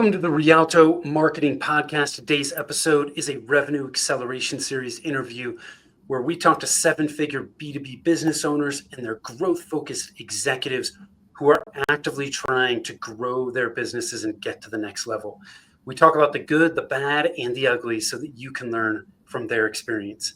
Welcome to the Rialto Marketing Podcast. Today's episode is a revenue acceleration series interview where we talk to seven-figure B2B business owners and their growth-focused executives who are actively trying to grow their businesses and get to the next level. We talk about the good, the bad, and the ugly so that you can learn from their experience.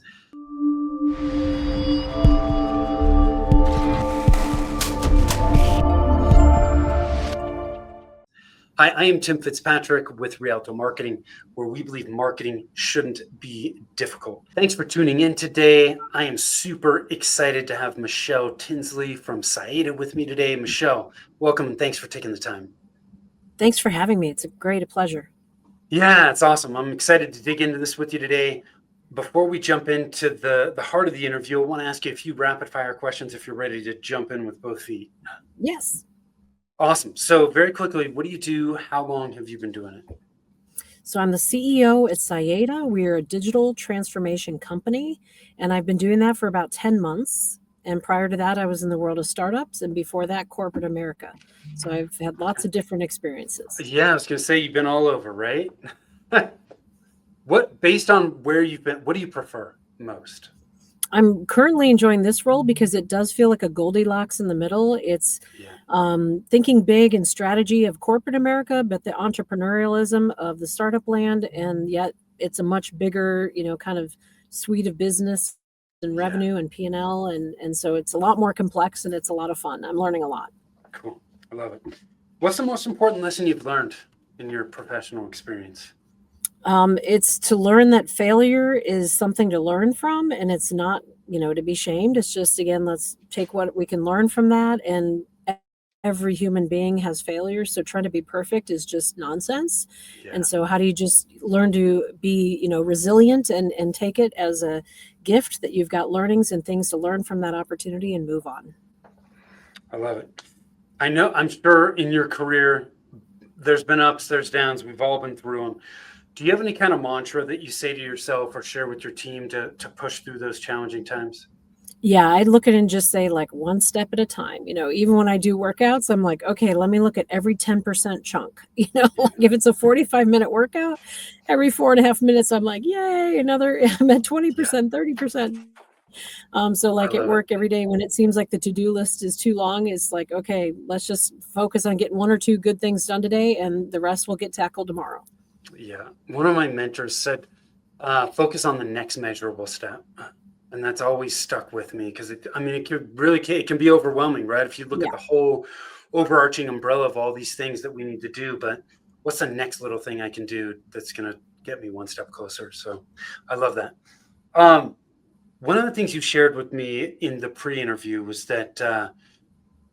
Hi, I am Tim Fitzpatrick with Rialto Marketing, where we believe marketing shouldn't be difficult. Thanks for tuning in today. I am super excited to have Michelle Tinsley from Saeda with me today. Michelle, welcome and thanks for taking the time. Thanks for having me. It's a great pleasure. Yeah, it's awesome. I'm excited to dig into this with you today. Before we jump into the heart of the interview, I want to ask you a few rapid fire questions if you're ready to jump in with both feet. Yes. Awesome. So very quickly, what do you do? How long have you been doing it? So I'm the CEO at Saeda. We're a digital transformation company, and I've been doing that for about 10 months. And prior to that, I was in the world of startups, and before that, corporate America. So I've had lots of different experiences. Yeah, I was going to say you've been all over, right? Based on where you've been, what do you prefer most? I'm currently enjoying this role because it does feel like a Goldilocks in the middle. It's thinking big and strategy of corporate America, but the entrepreneurialism of the startup land. And yet it's a much bigger, kind of suite of business and revenue and P&L. And so it's a lot more complex and it's a lot of fun. I'm learning a lot. Cool. I love it. What's the most important lesson you've learned in your professional experience? It's to learn that failure is something to learn from, and it's not, to be shamed. It's just, again, let's take what we can learn from that. And every human being has failures. So trying to be perfect is just nonsense. Yeah. And so how do you just learn to be, resilient and take it as a gift that you've got learnings and things to learn from that opportunity and move on. I love it. I'm sure in your career, there's been ups, there's downs. We've all been through them. Do you have any kind of mantra that you say to yourself or share with your team to push through those challenging times? Yeah, I look at it and just say like one step at a time. Even when I do workouts, I'm like, okay, let me look at every 10% chunk. Like if it's a 45-minute workout, every 4.5 minutes, I'm like, yay, I'm at 20%, 30%. So like at work every day when it seems like the to-do list is too long, it's like, okay, let's just focus on getting one or two good things done today and the rest will get tackled tomorrow. Yeah. One of my mentors said, focus on the next measurable step. And that's always stuck with me because it can be overwhelming, right? If you look at the whole overarching umbrella of all these things that we need to do, but what's the next little thing I can do that's going to get me one step closer? So I love that. One of the things you shared with me in the pre-interview was that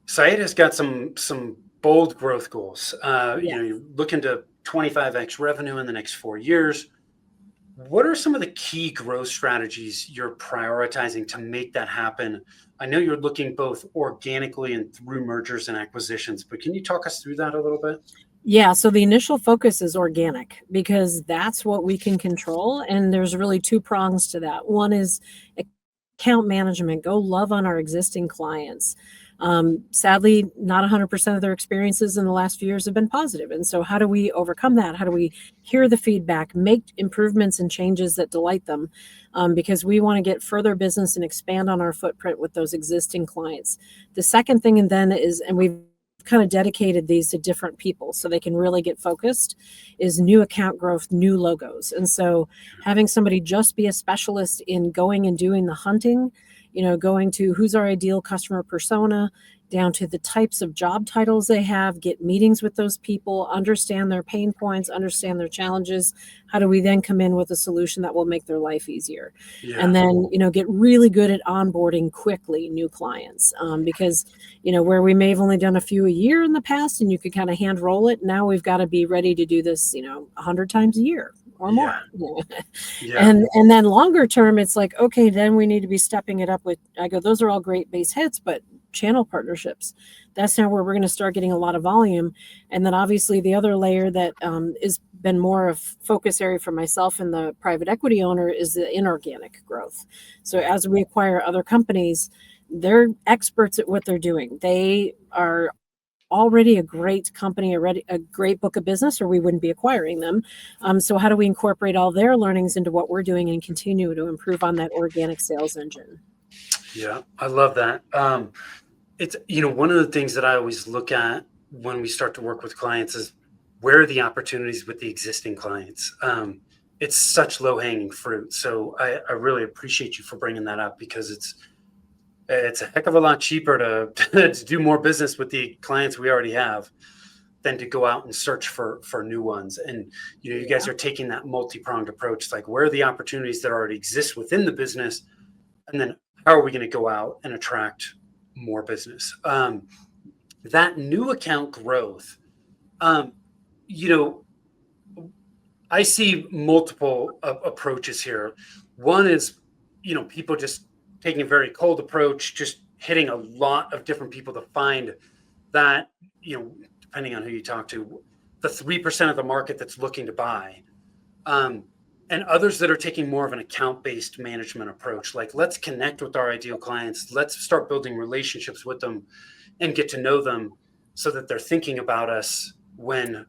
Saeda has got some bold growth goals. You're looking to 25x revenue in the next 4 years. What are some of the key growth strategies you're prioritizing to make that happen? I know you're looking both organically and through mergers and acquisitions, but can you talk us through that a little bit? Yeah, so the initial focus is organic because that's what we can control. And there's really two prongs to that. One is account management, go love on our existing clients. Sadly, not 100% of their experiences in the last few years have been positive. And so how do we overcome that? How do we hear the feedback, make improvements and changes that delight them? Because we want to get further business and expand on our footprint with those existing clients. The second thing and we've kind of dedicated these to different people so they can really get focused, is new account growth, new logos. And so having somebody just be a specialist in going and doing the hunting, going to who's our ideal customer persona, down to the types of job titles they have, get meetings with those people, understand their pain points, understand their challenges. How do we then come in with a solution that will make their life easier? Yeah. And then, get really good at onboarding quickly new clients because, where we may have only done a few a year in the past and you could kind of hand roll it, now we've got to be ready to do this, 100 times a year or more. And then longer term, it's like, okay, then we need to be stepping it up with, those are all great base hits, but channel partnerships. That's now where we're going to start getting a lot of volume. And then obviously the other layer that has been more of focus area for myself and the private equity owner is the inorganic growth. So as we acquire other companies, they're experts at what they're doing. They are already a great company, already a great book of business, or we wouldn't be acquiring them. So how do we incorporate all their learnings into what we're doing and continue to improve on that organic sales engine? Yeah, I love that. It's, one of the things that I always look at when we start to work with clients is where are the opportunities with the existing clients? It's such low hanging fruit. So I really appreciate you for bringing that up, because it's a heck of a lot cheaper to to do more business with the clients we already have than to go out and search for new ones. And you guys Yeah. are taking that multi-pronged approach. It's like, where are the opportunities that already exist within the business, and then how are we going to go out and attract more business? That new account growth, um, you know, I see multiple approaches here. One is, people just taking a very cold approach, just hitting a lot of different people to find that, depending on who you talk to, the 3% of the market that's looking to buy. Um, and others that are taking more of an account-based management approach. Like, let's connect with our ideal clients. Let's start building relationships with them and get to know them, so that they're thinking about us when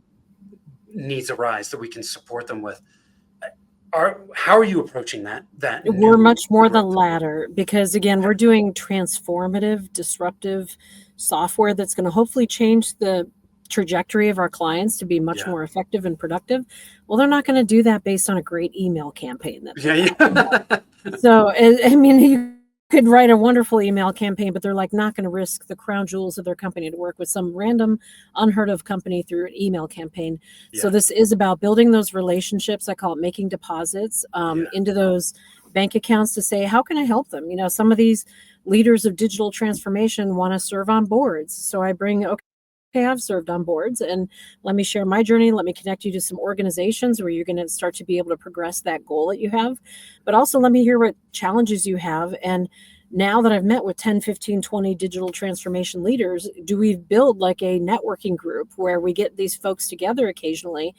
needs arise that we can support them with. How are you approaching that We're new much more the growth? latter, because again, we're doing transformative, disruptive software that's going to hopefully change the trajectory of our clients to be much Yeah. more effective and productive. Well, they're not going to do that based on a great email campaign that they Yeah. have. Yeah. So, I mean, you could write a wonderful email campaign, but they're like not going to risk the crown jewels of their company to work with some random, unheard of company through an email campaign. So Yeah. this is about building those relationships. I call it making deposits Yeah. into those bank accounts to say, how can I help them? Some of these leaders of digital transformation want to serve on boards. So I bring, okay, I've served on boards, and let me share my journey. Let me connect you to some organizations where you're going to start to be able to progress that goal that you have. But also let me hear what challenges you have. And now that I've met with 10, 15, 20 digital transformation leaders, do we build like a networking group where we get these folks together occasionally,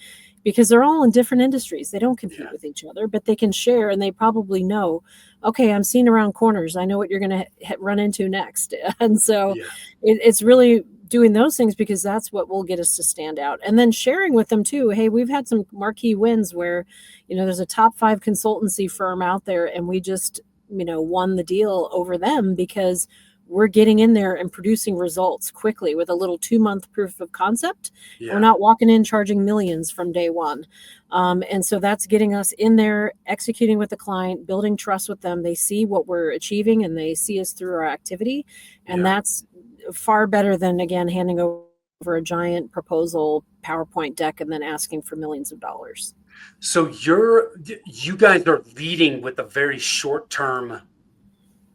because they're all in different industries. They don't compete Yeah. with each other, but they can share, and they probably know, okay, I'm seeing around corners. I know what you're going to run into next. And so Yeah. it's really doing those things, because that's what will get us to stand out. And then sharing with them too, hey, we've had some marquee wins where, there's a top 5 consultancy firm out there, and we just, won the deal over them because we're getting in there and producing results quickly with a little 2-month proof of concept. We're Yeah. not walking in charging millions from day one. And so that's getting us in there, executing with the client, building trust with them. They see what we're achieving, and they see us through our activity. And Yeah. that's far better than, again, handing over a giant proposal PowerPoint deck and then asking for millions of dollars. So you guys are leading with a very short term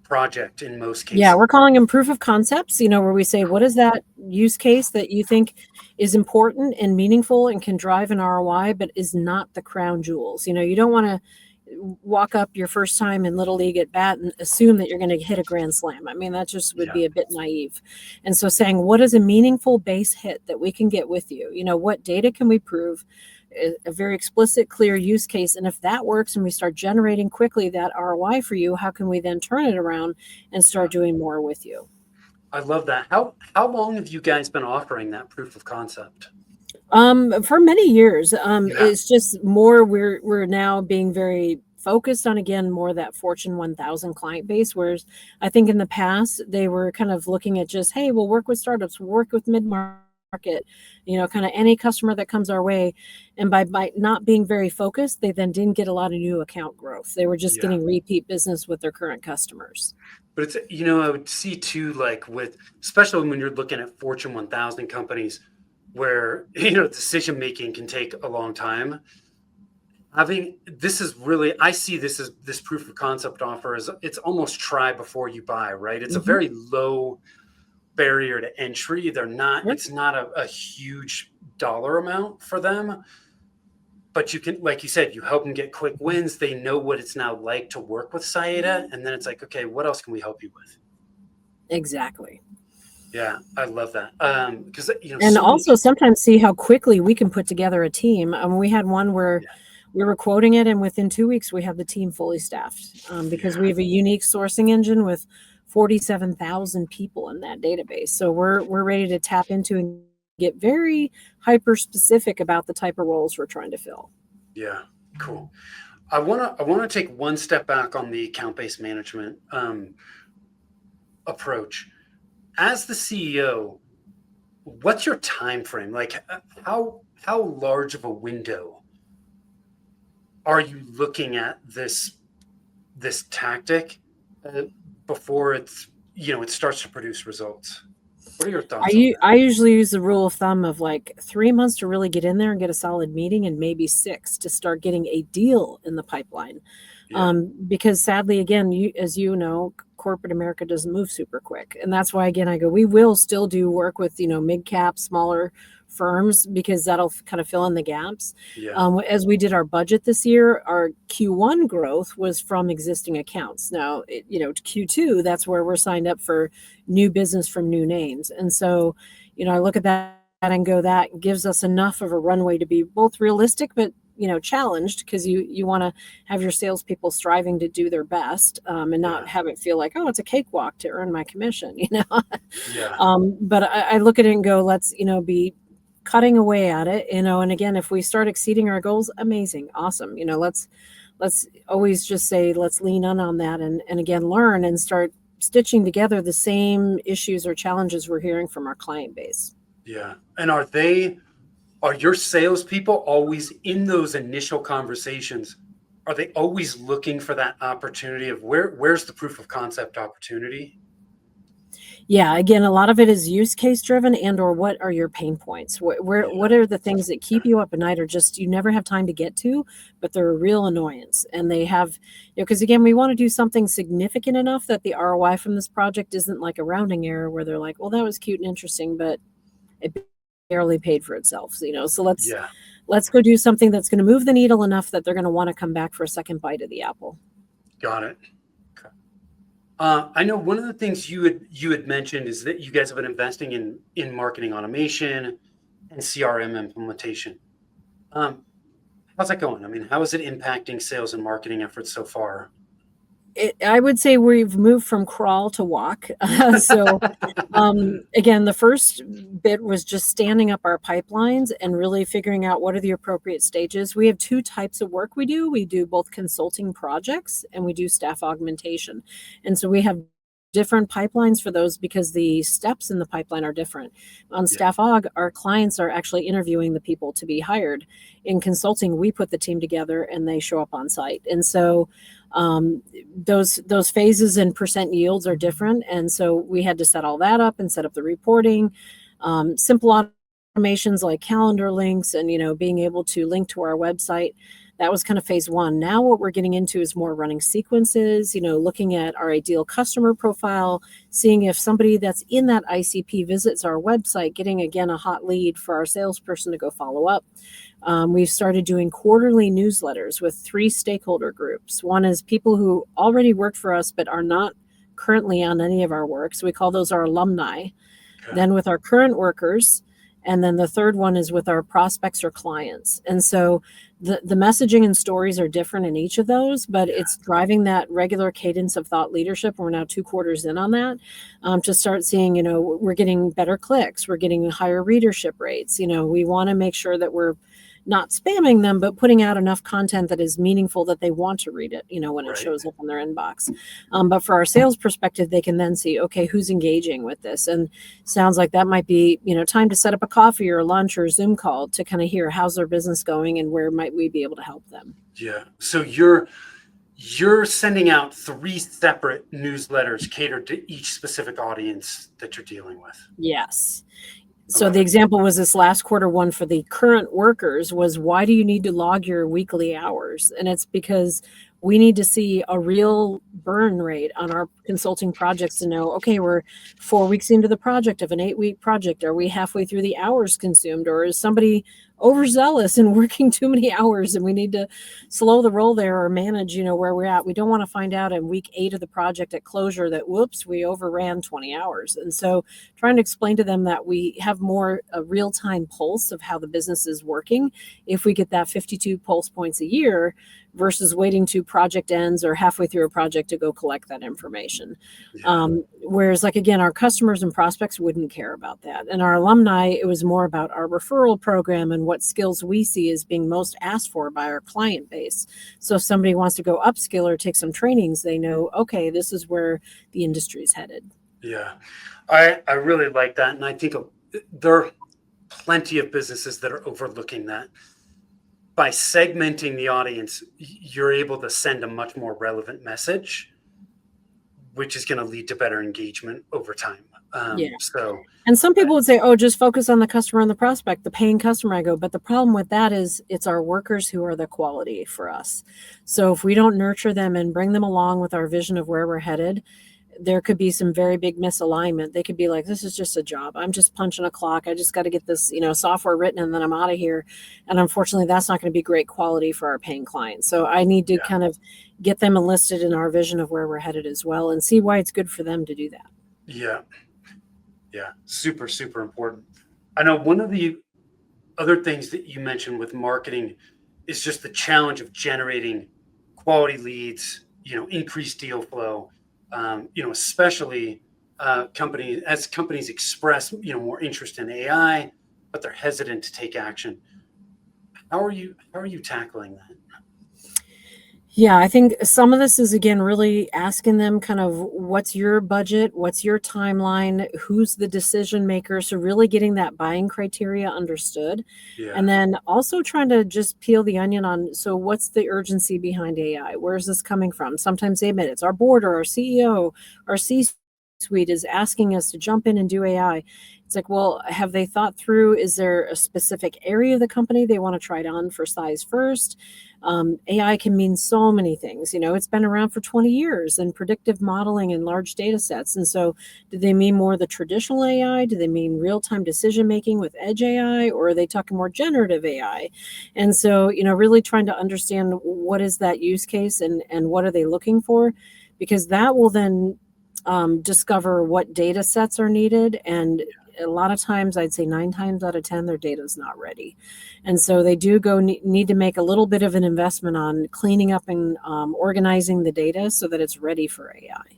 project in most Yeah, cases. we're calling them proof of concepts, where we say, what is that use case that you think is important and meaningful and can drive an ROI, but is not the crown jewels? You don't want to walk up your first time in Little League at bat and assume that you're going to hit a grand slam. I mean, that just would Yeah. be a bit naive. And so saying, what is a meaningful base hit that we can get with you? What data can we prove? A very explicit, clear use case. And if that works and we start generating quickly that ROI for you, how can we then turn it around and Yeah. start doing more with you? I love that. How long have you guys been offering that proof of concept? For many years. Yeah. It's just more we're now being very focused on, again, more that Fortune 1000 client base, whereas I think in the past they were kind of looking at just, hey, we'll work with startups, we'll work with mid-market, kind of any customer that comes our way. And by not being very focused, they then didn't get a lot of new account growth. They were just Yeah. getting repeat business with their current customers. But it's, I would see too, like especially when you're looking at Fortune 1000 companies where, decision making can take a long time. I see this as this proof of concept offer is it's almost try before you buy, right? It's a Mhm. very low barrier to entry. Sure. It's not a huge dollar amount for them, but you can, like you said, you help them get quick wins. They know what it's now like to work with Saida. And then it's like, okay, what else can we help you with? Exactly. Yeah, I love that. Because And so many also people. sometimes see how quickly we can put together a team. We had one where Yeah, we were quoting it, and within 2 weeks we have the team fully staffed, because we yeah, have a unique sourcing engine with 47,000 people in that database. So we're ready to tap into and get very hyper specific about the type of roles we're trying to fill. Yeah, cool. I wanna take one step back on the account-based management approach. As the CEO, what's your time frame? Like, how large of a window are you looking at this tactic uh, before it starts to produce results? What are your thoughts on that? I usually use the rule of thumb of like 3 months to really get in there and get a solid meeting, and maybe 6 to start getting a deal in the pipeline. Yeah, Because sadly, again, as you know, corporate America doesn't move super quick. And that's why, again, I go, we will still do work with, mid cap, smaller firms, because that'll kind of fill in the gaps. yeah, As we did our budget this year, our Q1 growth was from existing accounts. Now, Q2, that's where we're signed up for new business from new names. And so, I look at that and go, that gives us enough of a runway to be both realistic, but challenged, because you want to have your salespeople striving to do their best, and not yeah, have it feel like, oh, it's a cakewalk to earn my commission. yeah, But I look at it and go, let's be cutting away at it, and again, if we start exceeding our goals, amazing, awesome. Let's always just say, let's lean on that, and again, learn and start stitching together the same issues or challenges we're hearing from our client base. yeah. And are your salespeople always in those initial conversations? Are they always looking for that opportunity of where's the proof of concept opportunity? Yeah, again, a lot of it is use case driven, and or what are your pain points? What Yeah, are the things that keep you up at night, or just you never have time to get to, but they're a real annoyance, and they have, because again, we want to do something significant enough that the ROI from this project isn't like a rounding error where they're like, well, that was cute and interesting, but it barely paid for itself. So yeah, let's go do something that's going to move the needle enough that they're going to want to come back for a second bite of the apple. got it. Okay. I know one of the things you had mentioned is that you guys have been investing in marketing automation and CRM implementation. Um, how's that going? I mean, how is it impacting sales and marketing efforts so far? I would say we've moved from crawl to walk. So again, the first bit was just standing up our pipelines and really figuring out what are the appropriate stages. We have 2 types of work we do. We do both consulting projects and we do staff augmentation. And so we have different pipelines for those because the steps in the pipeline are different. On Yeah, staff aug, our clients are actually interviewing the people to be hired. In consulting, we put the team together and they show up on site. And so those phases and percent yields are different, and so we had to set all that up and set up the reporting. Simple automations like calendar links, and being able to link to our website. That was kind of phase 1. Now what we're getting into is more running sequences, looking at our ideal customer profile, seeing if somebody that's in that ICP visits our website, getting again a hot lead for our salesperson to go follow up. We've started doing quarterly newsletters with 3 stakeholder groups. One is people who already worked for us but are not currently on any of our work. So we call those our alumni. okay, Then with our current workers. And then the third one is with our prospects or clients. And so the messaging and stories are different in each of those, but yeah, it's driving that regular cadence of thought leadership. We're now 2 quarters in on that, to start seeing, we're getting better clicks, we're getting higher readership rates. We want to make sure that we're not spamming them, but putting out enough content that is meaningful that they want to read it, when it right. shows up in their inbox. But for our sales perspective, they can then see, okay, who's engaging with this? And sounds like that might be, time to set up a coffee or a lunch or a Zoom call to kind of hear how's their business going and where might we be able to help them. Yeah. So you're sending out 3 separate newsletters catered to each specific audience that you're dealing with. Yes. I So love the it. example was this last quarter one for the current workers was, why do you need to log your weekly hours? And it's because we need to see a real burn rate on our consulting projects to know, okay, we're 4 weeks into the project of an 8-week project. Are we halfway through the hours consumed, or is somebody overzealous and working too many hours, and we need to slow the roll there or manage, where we're at. We don't want to find out in week 8 of the project at closure that, whoops, we overran 20 hours. And so trying to explain to them that we have more a real-time pulse of how the business is working if we get that 52 pulse points a year versus waiting to project ends or halfway through a project to go collect that information. Yeah. Whereas, like, again, our customers and prospects wouldn't care about that. And our alumni, it was more about our referral program and what skills we see as being most asked for by our client base. So if somebody wants to go upskill or take some trainings, they know, okay, this is where the industry is headed. Yeah. I really like that. And I think there are plenty of businesses that are overlooking that. By segmenting the audience, you're able to send a much more relevant message, which is going to lead to better engagement over time. Yeah. So, And some people would say, oh, just focus on the customer and the prospect, the paying customer. I go, but the problem with that is it's our workers who are the quality for us. So if we don't nurture them and bring them along with our vision of where we're headed, there could be some very big misalignment. They could be like, this is just a job. I'm just punching a clock. I just got to get this, software written and then I'm out of here. And unfortunately, that's not going to be great quality for our paying clients. So I need to kind of get them enlisted in our vision of where we're headed as well and see why it's good for them to do that. Yeah. Yeah. Super, super important. I know one of the other things that you mentioned with marketing is just the challenge of generating quality leads, increased deal flow, especially companies express, more interest in AI, but they're hesitant to take action. How are you tackling that? Yeah, I think some of this is, again, really asking them kind of what's your budget, what's your timeline, who's the decision maker. So really getting that buying criteria understood. Yeah. And then also trying to just peel the onion on, so what's the urgency behind AI? Where is this coming from? Sometimes they admit it's our board or our CEO, our C-suite is asking us to jump in and do AI. It's like, well, have they thought through, is there a specific area of the company they want to try it on for size first? AI can mean so many things. It's been around for 20 years in predictive modeling and large data sets. And so do they mean more the traditional AI? Do they mean real-time decision making with edge AI? Or are they talking more generative AI? And so, really trying to understand what is that use case and what are they looking for? Because that will then discover what data sets are needed. And a lot of times, I'd say 9 times out of 10, their data is not ready. And so they do need to make a little bit of an investment on cleaning up and organizing the data so that it's ready for AI.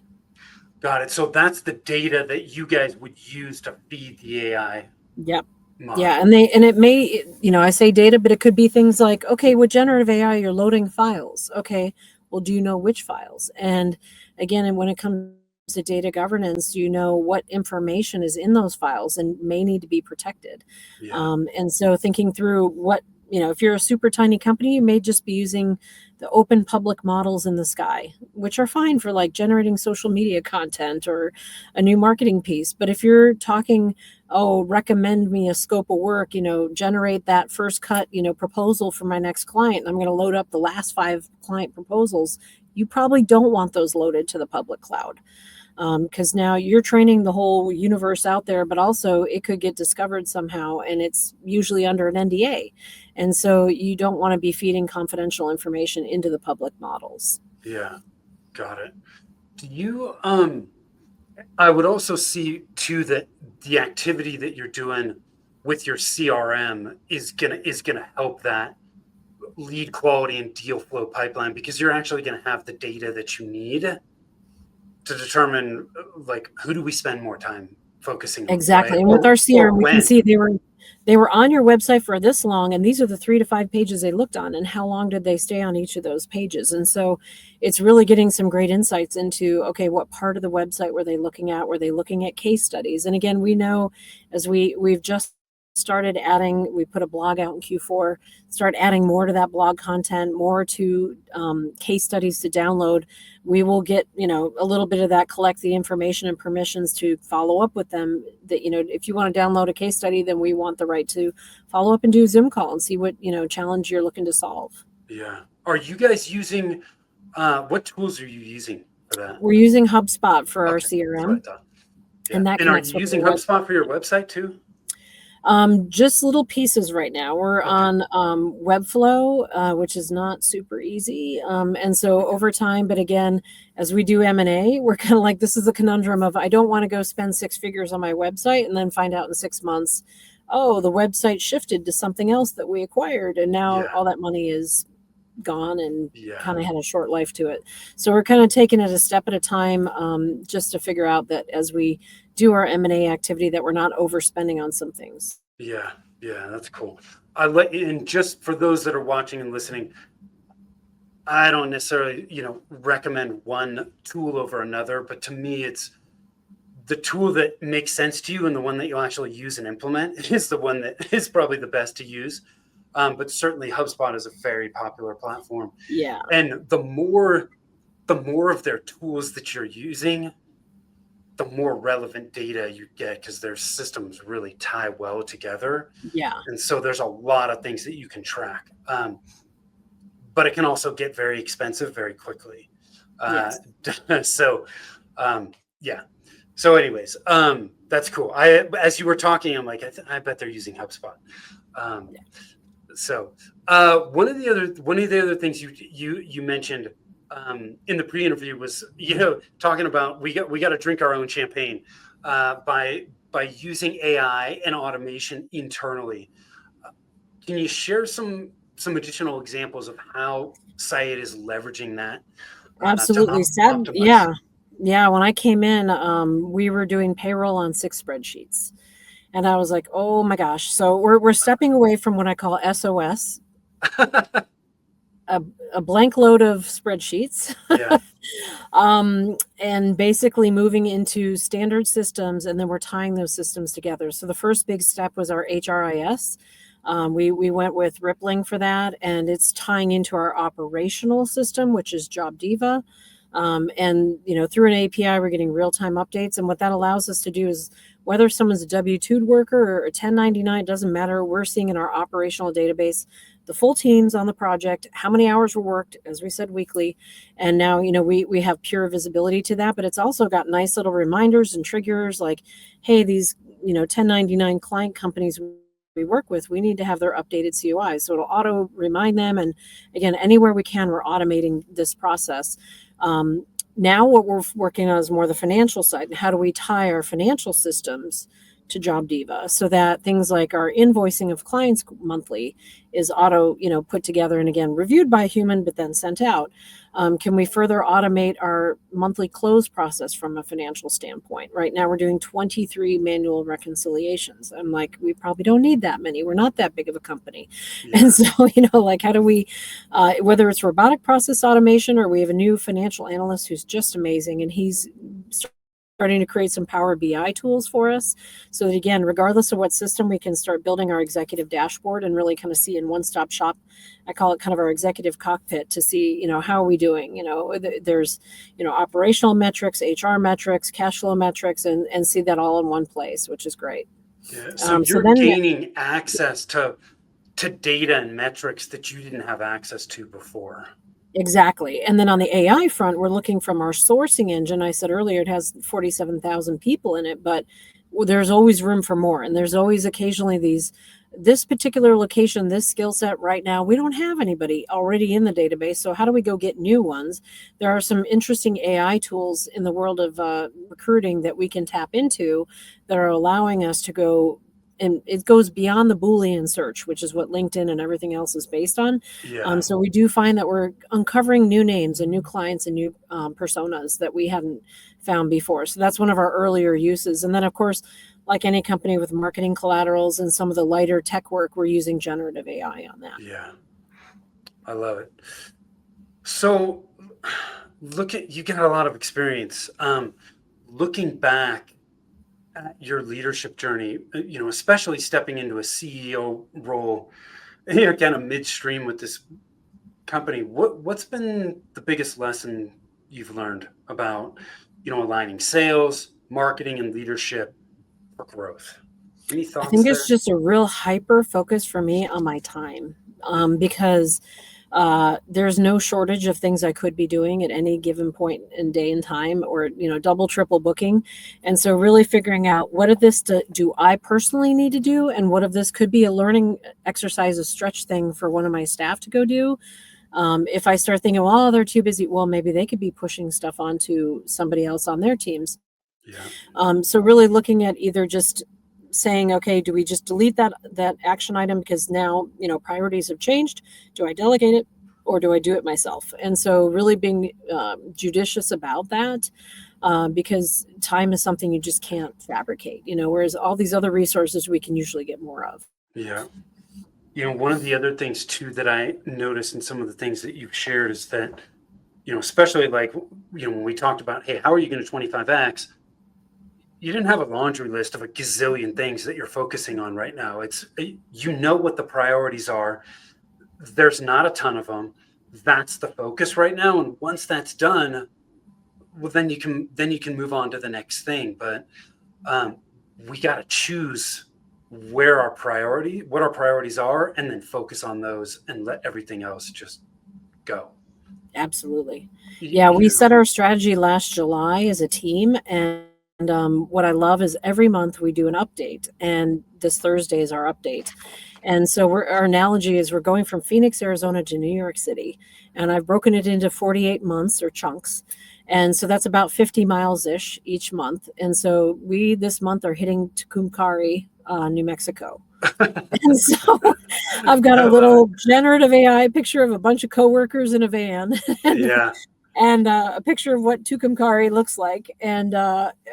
Got it. So that's the data that you guys would use to feed the AI. Yep. Model. Yeah. And it may, I say data, but it could be things like, okay, with generative AI, you're loading files. Okay. Well, do you know which files? And again, when it comes to data governance, you know what information is in those files and may need to be protected. Yeah. And so thinking through what, if you're a super tiny company, you may just be using the open public models in the sky, which are fine for like generating social media content or a new marketing piece. But if you're talking, recommend me a scope of work, generate that first cut, proposal for my next client, I'm going to load up the last 5 client proposals. You probably don't want those loaded to the public cloud. Because now you're training the whole universe out there, but also it could get discovered somehow, and it's usually under an NDA. And so you don't want to be feeding confidential information into the public models. Yeah, got it. Do you, I would also see too that the activity that you're doing with your CRM is gonna help that lead quality and deal flow pipeline, because you're actually gonna have the data that you need to determine, like, who do we spend more time focusing on, Exactly. right? And with our CRM, we can when. see they were on your website for this long, and these are the 3 to 5 pages they looked on, and how long did they stay on each of those pages. And so it's really getting some great insights into, okay, what part of the website were they looking at? Were they looking at case studies? And again, we know as we've just started adding, we put a blog out in Q4, start adding more to that blog content, more to case studies to download. We will get, a little bit of that, collect the information and permissions to follow up with them. That, if you want to download a case study, then we want the right to follow up and do a Zoom call and see what, challenge you're looking to solve. Yeah. Are you guys using, what tools are you using for that? We're using HubSpot for our Okay, that's what I CRM. thought. Yeah. And that And are you connects with using the HubSpot for your website too? Just little pieces right now. We're Okay. on Webflow, which is not super easy. And so over time, but again, as we do M&A, we're kind of like, this is the conundrum of, I don't want to go spend six figures on my website and then find out in 6 months, oh, the website shifted to something else that we acquired. And now Yeah. all that money is gone and Yeah. kind of had a short life to it. So we're kind of taking it a step at a time, just to figure out that as we do our M&A activity, that we're not overspending on some things. Yeah. Yeah. That's cool. And just for those that are watching and listening, I don't necessarily, recommend one tool over another, but to me, it's the tool that makes sense to you and the one that you'll actually use and implement is the one that is probably the best to use. But certainly HubSpot is a very popular platform. Yeah. And the more of their tools that you're using, the more relevant data you get because their systems really tie well together. Yeah. And so there's a lot of things that you can track. But it can also get very expensive very quickly. Uh, Yes. so, yeah. So, anyways, that's cool. As you were talking, I'm like, I bet they're using HubSpot. Um, Yeah. so, one of the other things you mentioned in the pre-interview was talking about we got to drink our own champagne by using AI and automation internally. Uh, Can you share some additional examples of how Syed is leveraging that to Absolutely. Sad. optimize? Yeah. Yeah. When I came in, we were doing payroll on 6 spreadsheets. And I was like, oh my gosh. So we're stepping away from what I call SOS, a, a blank load of spreadsheets. Yeah, And basically moving into standard systems, and then we're tying those systems together. So the first big step was our HRIS. We went with Rippling for that, and it's tying into our operational system, which is Job Diva. And through an API, we're getting real-time updates. And what that allows us to do is, whether someone's a W-2 worker or a 1099, it doesn't matter. We're seeing in our operational database the full teams on the project, how many hours were worked, as we said, weekly. And now, we have pure visibility to that, but it's also got nice little reminders and triggers like, hey, these, 1099 client companies we work with, we need to have their updated COI. So it'll auto remind them. And again, anywhere we can, we're automating this process. Now what we're working on is more the financial side. How do we tie our financial systems to Job Diva so that things like our invoicing of clients monthly is auto, put together and again reviewed by a human, but then sent out. Can we further automate our monthly close process from a financial standpoint? Right now, we're doing 23 manual reconciliations. I'm like, we probably don't need that many. We're not that big of a company. yeah, And so, like, how do we, whether it's robotic process automation or we have a new financial analyst who's just amazing, and he's starting to create some Power BI tools for us so that, again, regardless of what system, we can start building our executive dashboard and really kind of see in one-stop shop. I call it kind of our executive cockpit to see, how are we doing? There's, operational metrics, HR metrics, cash flow metrics, and see that all in one place, which is great. yeah. So So you're then gaining access to data and metrics that you didn't have access to before. Exactly. And then on the AI front, we're looking from our sourcing engine. I said earlier, it has 47,000 people in it, but there's always room for more. And there's always occasionally this particular location, this skill set right now, we don't have anybody already in the database. So how do we go get new ones? There are some interesting AI tools in the world of recruiting that we can tap into that are allowing us to go, and it goes beyond the Boolean search, which is what LinkedIn and everything else is based on. Yeah, So we do find that we're uncovering new names and new clients and new personas that we hadn't found before. So that's one of our earlier uses. And then, of course, like any company with marketing collaterals and some of the lighter tech work, we're using generative AI on that. yeah. I love it. So you got a lot of experience. Looking back at your leadership journey, especially stepping into a CEO role, kind of midstream with this company, what's been the biggest lesson you've learned about, aligning sales, marketing, and leadership for growth? Any I think thoughts it's there? just a real hyper focus for me on my time, because There's no shortage of things I could be doing at any given point in day and time, or double, triple booking. And so really figuring out what of this do I personally need to do, and what of this could be a learning exercise, a stretch thing for one of my staff to go do. If I start thinking, well, they're too busy, well, maybe they could be pushing stuff onto somebody else on their teams. Yeah. So really looking at either just saying, okay, do we just delete that action item because now priorities have changed? Do I delegate it, or do I do it myself? And so really being judicious about that, because time is something you just can't fabricate. Whereas all these other resources we can usually get more of. Yeah. One of the other things too that I noticed in some of the things that you've shared is that, especially like, when we talked about, hey, how are you going to 25x? You didn't have a laundry list of a gazillion things that you're focusing on right now. It's, what the priorities are. There's not a ton of them. That's the focus right now. And once that's done, well, then you can move on to the next thing. But we got to choose what our priorities are, and then focus on those and let everything else just go. Absolutely. Yeah, we set our strategy last July as a team, and what I love is every month we do an update, and this Thursday is our update. And so our analogy is we're going from Phoenix, Arizona to New York City, and I've broken it into 48 months or chunks. And so that's about 50 miles ish each month. And so we this month are hitting Tucumcari, New Mexico. And so I've got a little generative AI picture of a bunch of coworkers in a van, and a picture of what Tucumcari looks like. And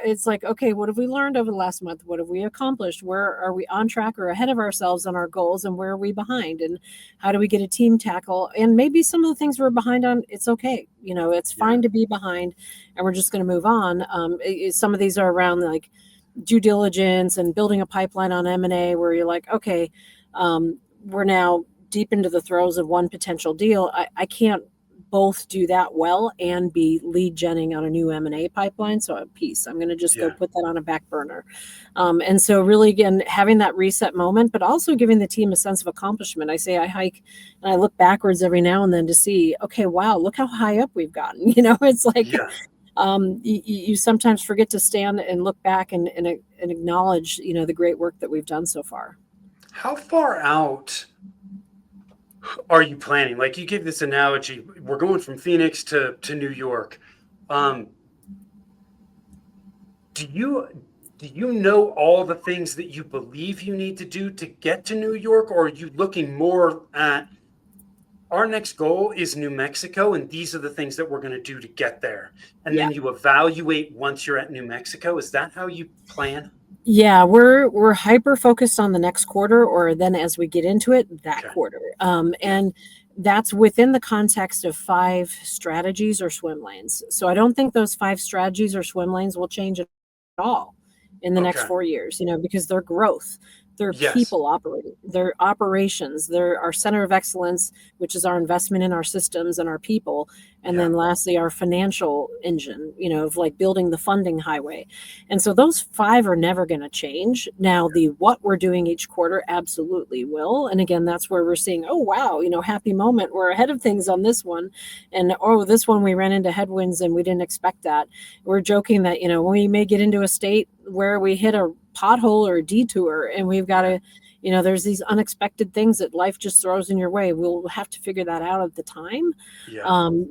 it's like, okay, what have we learned over the last month? What have we accomplished? Where are we on track or ahead of ourselves on our goals? And where are we behind? And how do we get a team tackle? And maybe some of the things we're behind on, it's okay. It's fine to be behind, and we're just going to move on. Some of these are around like due diligence and building a pipeline on M&A, where you're like, okay, we're now deep into the throes of one potential deal. I can't both do that well and be lead genning on a new M&A pipeline. So a piece, I'm going to just go put that on a back burner. And so really, again, having that reset moment, but also giving the team a sense of accomplishment. I say I hike and I look backwards every now and then to see, okay, wow, look how high up we've gotten. It's like, you sometimes forget to stand and look back and acknowledge, the great work that we've done so far. How far out are you planning? Like, you give this analogy, we're going from Phoenix to New York. Do you know all the things that you believe you need to do to get to New York, or are you looking more at, our next goal is New Mexico, and these are the things that we're going to do to get there? And then you evaluate once you're at New Mexico. Is that how you plan? Yeah, we're hyper focused on the next quarter, or then as we get into it, that quarter. And that's within the context of 5 strategies or swim lanes. So I don't think those 5 strategies or swim lanes will change at all in the next 4 years, because they're growth. They're people operating, their operations, they're our center of excellence, which is our investment in our systems and our people. And then lastly, our financial engine, of like building the funding highway. And so those 5 are never going to change. Now, the what we're doing each quarter absolutely will. And again, that's where we're seeing, oh, wow, happy moment. We're ahead of things on this one. And, oh, this one we ran into headwinds and we didn't expect that. We're joking that, we may get into a state where we hit a pothole or a detour, and we've got to, there's these unexpected things that life just throws in your way. We'll have to figure that out at the time.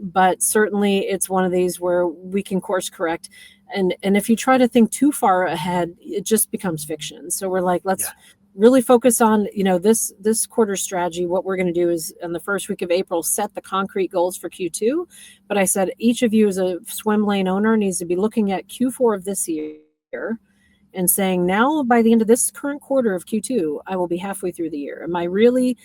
But certainly it's one of these where we can course correct. And if you try to think too far ahead, it just becomes fiction. So we're like, let's really focus on, this quarter strategy. What we're going to do is in the first week of April, set the concrete goals for Q2. But I said, each of you as a swim lane owner needs to be looking at Q4 of this year and saying, now by the end of this current quarter of Q2, I will be halfway through the year. Am I really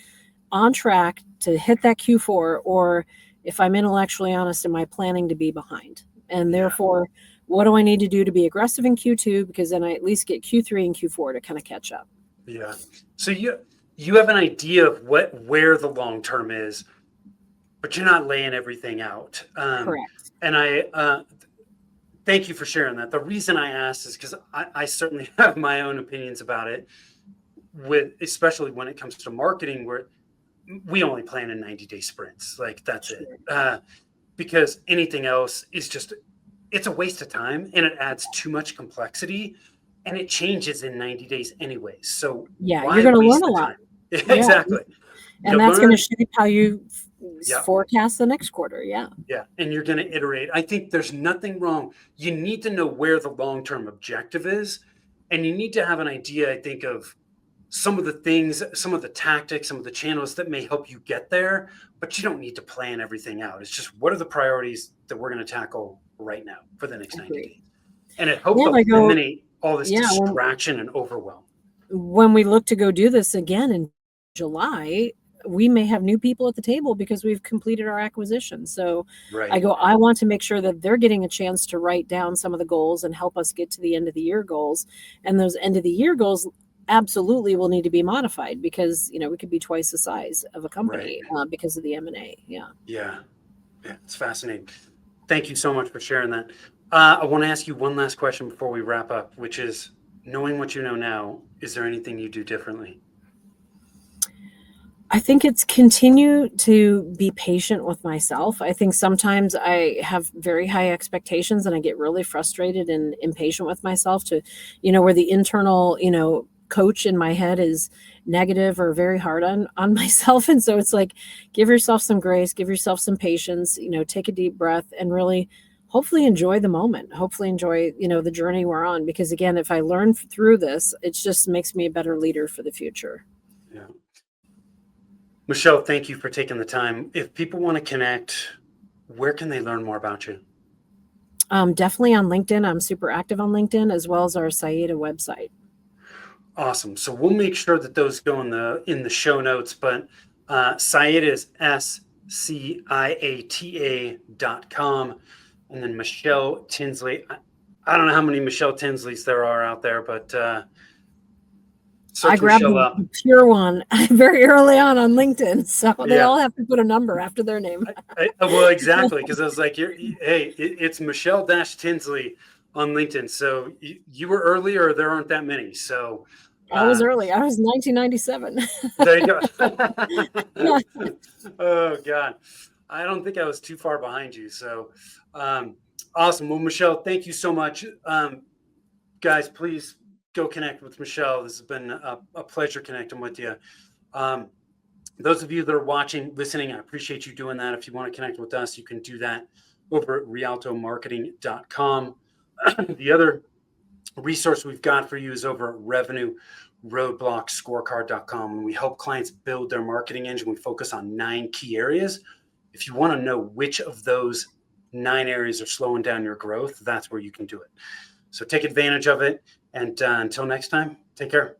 on track to hit that Q4? Or if I'm intellectually honest, am I planning to be behind? And therefore, what do I need to do to be aggressive in Q2? Because then I at least get Q3 and Q4 to kind of catch up. Yeah. So you have an idea of where the long term is, but you're not laying everything out. Correct. And I thank you for sharing that. The reason I asked is because I certainly have my own opinions about it, especially when it comes to marketing, where we only plan in 90-day sprints. Like that's it. Sure. Because anything else is just, it's a waste of time and it adds too much complexity and it changes in 90 days anyways. So Yeah, you're why gonna learn waste a the lot. time? Yeah, Exactly. You and that's gonna learn. shape how you Yeah. forecast the next quarter, yeah. Yeah. And you're going to iterate. I think there's nothing wrong. You need to know where the long-term objective is. And you need to have an idea, I think, of some of the things, some of the tactics, some of the channels that may help you get there, but you don't need to plan everything out. It's just what are the priorities that we're going to tackle right now for the next 90 Agree. days? And it helps Yeah, like, eliminate all this yeah, distraction and overwhelm. when we look to go do this again in July, we may have new people at the table because we've completed our acquisition. So Right. I want to make sure that they're getting a chance to write down some of the goals and help us get to the end of the year goals. And those end of the year goals absolutely will need to be modified because, we could be twice the size of a Right. company because of the M&A. Yeah. Yeah. Yeah. It's fascinating. Thank you so much for sharing that. I want to ask you one last question before we wrap up, which is, knowing what you know now, is there anything you do differently? I think it's continue to be patient with myself. I think sometimes I have very high expectations and I get really frustrated and impatient with myself to, where the internal, coach in my head is negative or very hard on myself. And so it's like, give yourself some grace, give yourself some patience, take a deep breath and really hopefully enjoy the moment. Hopefully enjoy, the journey we're on. Because again, if I learn through this, it just makes me a better leader for the future. Yeah. Michelle, thank you for taking the time. If people want to connect, where can they learn more about you? Definitely on LinkedIn. I'm super active on LinkedIn as well as our Saida website. Awesome. So we'll make sure that those go in the show notes. But Syeda is SCIATA.com. And then Michelle Tinsley. I don't know how many Michelle Tinsleys there are out there, but I search grabbed Michelle the up. pure one very early on LinkedIn, so they Yeah. all have to put a number after their name. Well, exactly, because I was like, hey, it's Michelle Tinsley on LinkedIn. So you were early, or there aren't that many. So I was early. I was 1997. there you go. Yeah. Oh God, I don't think I was too far behind you. So awesome. Well, Michelle, thank you so much. Guys, please go connect with Michelle. This has been a pleasure connecting with you. Those of you that are watching, listening, I appreciate you doing that. If you want to connect with us, you can do that over at rialtomarketing.com. The other resource we've got for you is over at revenueroadblockscorecard.com. And we help clients build their marketing engine. We focus on 9 key areas. If you want to know which of those 9 areas are slowing down your growth, that's where you can do it. So take advantage of it. And until next time, take care.